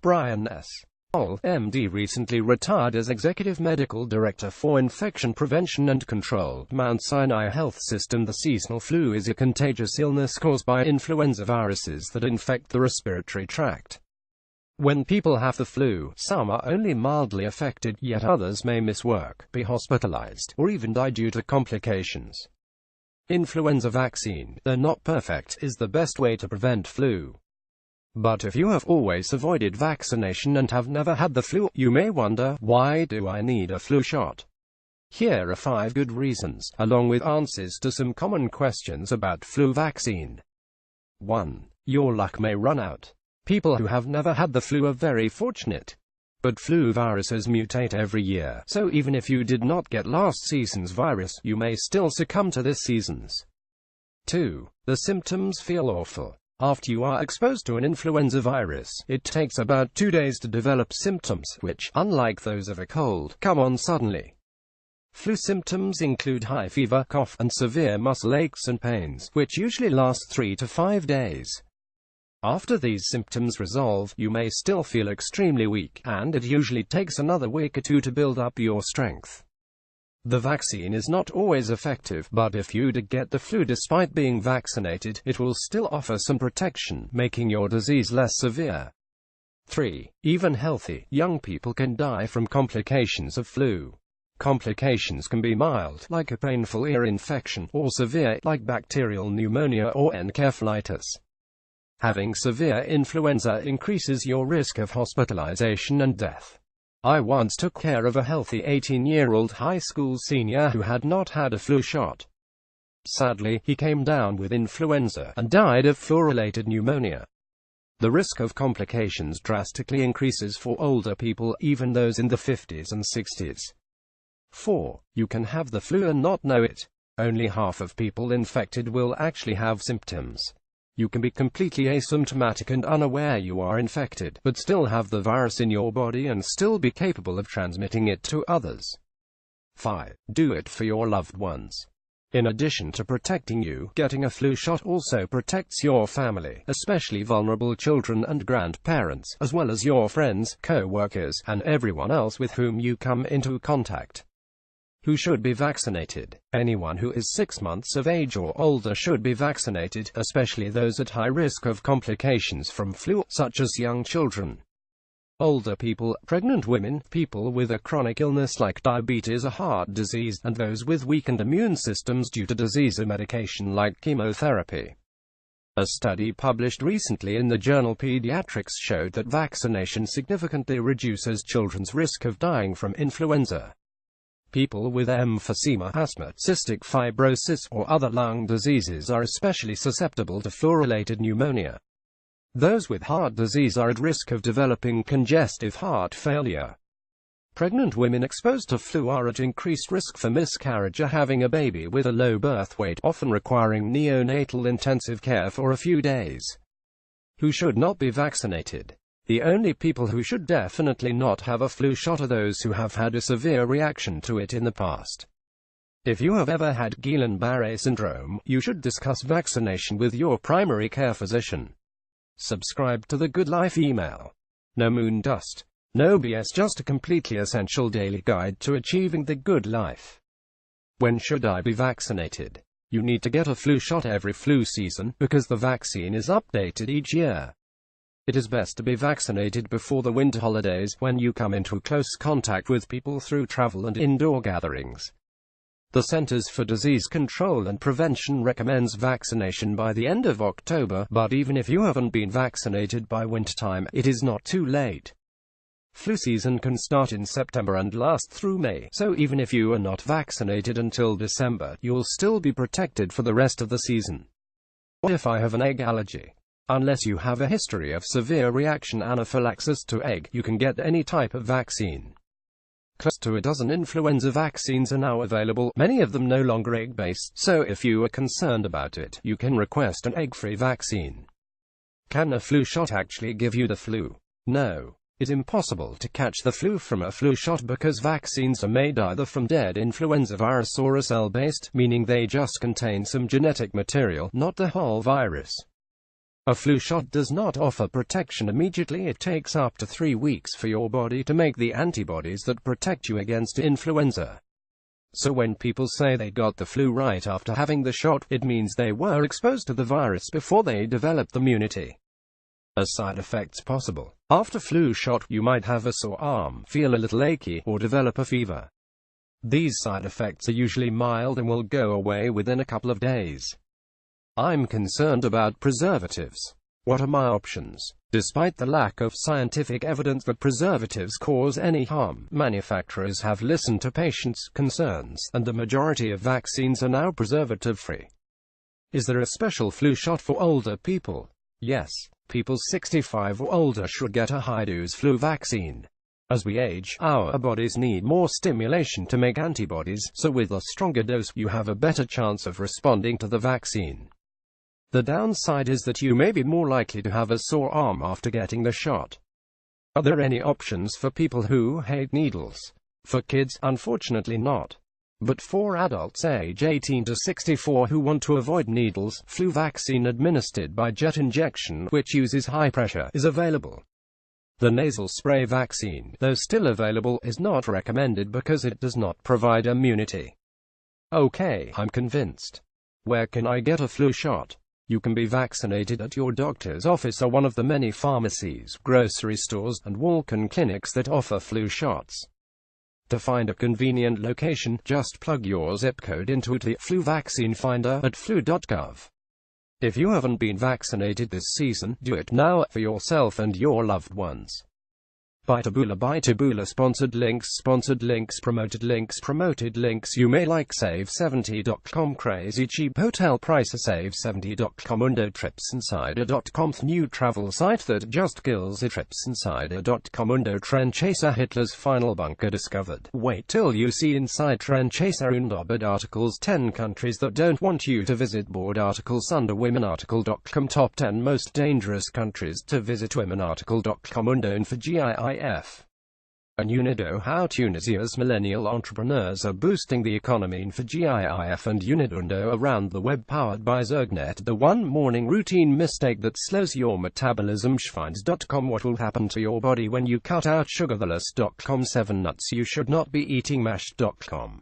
Brian S. Koll, MD, recently retired as Executive Medical Director for Infection Prevention and Control, Mount Sinai Health System. The seasonal flu is a contagious illness caused by influenza viruses that infect the respiratory tract. When people have the flu, some are only mildly affected, yet others may miss work, be hospitalized, or even die due to complications. Influenza vaccine, though not perfect, is the best way to prevent flu. But if you have always avoided vaccination and have never had the flu, you may wonder, why do I need a flu shot? Here are 5 good reasons, along with answers to some common questions about flu vaccine. 1. Your luck may run out. People who have never had the flu are very fortunate. But flu viruses mutate every year, so even if you did not get last season's virus, you may still succumb to this season's. 2. The symptoms feel awful. After you are exposed to an influenza virus, it takes about 2 days to develop symptoms, which, unlike those of a cold, come on suddenly. Flu symptoms include high fever, cough, and severe muscle aches and pains, which usually last 3 to 5 days. After these symptoms resolve, you may still feel extremely weak, and it usually takes another week or 2 to build up your strength. The vaccine is not always effective, but if you did get the flu despite being vaccinated, it will still offer some protection, making your disease less severe. 3. Even healthy, young people can die from complications of flu. Complications can be mild, like a painful ear infection, or severe, like bacterial pneumonia or encephalitis. Having severe influenza increases your risk of hospitalization and death. I once took care of a healthy 18-year-old high school senior who had not had a flu shot. Sadly, he came down with influenza and died of flu-related pneumonia. The risk of complications drastically increases for older people, even those in the 50s and 60s. 4. You can have the flu and not know it. Only half of people infected will actually have symptoms. You can be completely asymptomatic and unaware you are infected, but still have the virus in your body and still be capable of transmitting it to others. 5. Do it for your loved ones. In addition to protecting you, getting a flu shot also protects your family, especially vulnerable children and grandparents, as well as your friends, co-workers, and everyone else with whom you come into contact. Who should be vaccinated? Anyone who is 6 months of age or older should be vaccinated, especially those at high risk of complications from flu, such as young children. Older people, pregnant women, people with a chronic illness like diabetes or heart disease, and those with weakened immune systems due to disease or medication like chemotherapy. A study published recently in the journal Pediatrics showed that vaccination significantly reduces children's risk of dying from influenza. People with emphysema, asthma, cystic fibrosis, or other lung diseases are especially susceptible to flu-related pneumonia. Those with heart disease are at risk of developing congestive heart failure. Pregnant women exposed to flu are at increased risk for miscarriage or having a baby with a low birth weight, often requiring neonatal intensive care for a few days. Who should not be vaccinated? The only people who should definitely not have a flu shot are those who have had a severe reaction to it in the past. If you have ever had Guillain-Barré syndrome, you should discuss vaccination with your primary care physician. Subscribe to the Good Life email. No moon dust. No BS, just a completely essential daily guide to achieving the good life. When should I be vaccinated? You need to get a flu shot every flu season, because the vaccine is updated each year. It is best to be vaccinated before the winter holidays, when you come into close contact with people through travel and indoor gatherings. The Centers for Disease Control and Prevention recommends vaccination by the end of October, but even if you haven't been vaccinated by wintertime, it is not too late. Flu season can start in September and last through May, so even if you are not vaccinated until December, you'll still be protected for the rest of the season. What if I have an egg allergy? Unless you have a history of severe reaction anaphylaxis to egg, you can get any type of vaccine. Close to a dozen influenza vaccines are now available, many of them no longer egg-based, so if you are concerned about it, you can request an egg-free vaccine. Can a flu shot actually give you the flu? No. It's impossible to catch the flu from a flu shot because vaccines are made either from dead influenza virus or are cell-based, meaning they just contain some genetic material, not the whole virus. A flu shot does not offer protection immediately. It takes up to 3 weeks for your body to make the antibodies that protect you against influenza. So when people say they got the flu right after having the shot, it means they were exposed to the virus before they developed immunity. As side effects possible. After flu shot, you might have a sore arm, feel a little achy, or develop a fever. These side effects are usually mild and will go away within a couple of days. I'm concerned about preservatives. What are my options? Despite the lack of scientific evidence that preservatives cause any harm, manufacturers have listened to patients' concerns, and the majority of vaccines are now preservative-free. Is there a special flu shot for older people? Yes, people 65 or older should get a high-dose flu vaccine. As we age, our bodies need more stimulation to make antibodies, so with a stronger dose, you have a better chance of responding to the vaccine. The downside is that you may be more likely to have a sore arm after getting the shot. Are there any options for people who hate needles? For kids, unfortunately not. But for adults age 18 to 64 who want to avoid needles, flu vaccine administered by jet injection, which uses high pressure, is available. The nasal spray vaccine, though still available, is not recommended because it does not provide immunity. Okay, I'm convinced. Where can I get a flu shot? You can be vaccinated at your doctor's office or one of the many pharmacies, grocery stores, and walk-in clinics that offer flu shots. To find a convenient location, just plug your zip code into the flu vaccine finder at flu.gov. If you haven't been vaccinated this season, do it now, for yourself and your loved ones. By Taboola sponsored links, promoted links. You may like Save70.com, crazy cheap hotel prices, Save70.com, Tripsinsider.com, new travel site that just kills it, Tripsinsider.com, Trend Chaser, Hitler's final bunker discovered. Wait till you see inside Trend Chaser board articles, 10 countries that don't want you to visit, board articles under womenarticle.com, top 10 most dangerous countries to visit, womenarticle.com, and for GIIF. And Unido, how Tunisia's millennial entrepreneurs are boosting the economy, for GIIF and Unidundo, around the web, powered by Zergnet, the one morning routine mistake that slows your metabolism, Schweins.com, what will happen to your body when you cut out sugar, theless.com, 7 nuts you should not be eating, Mash.com.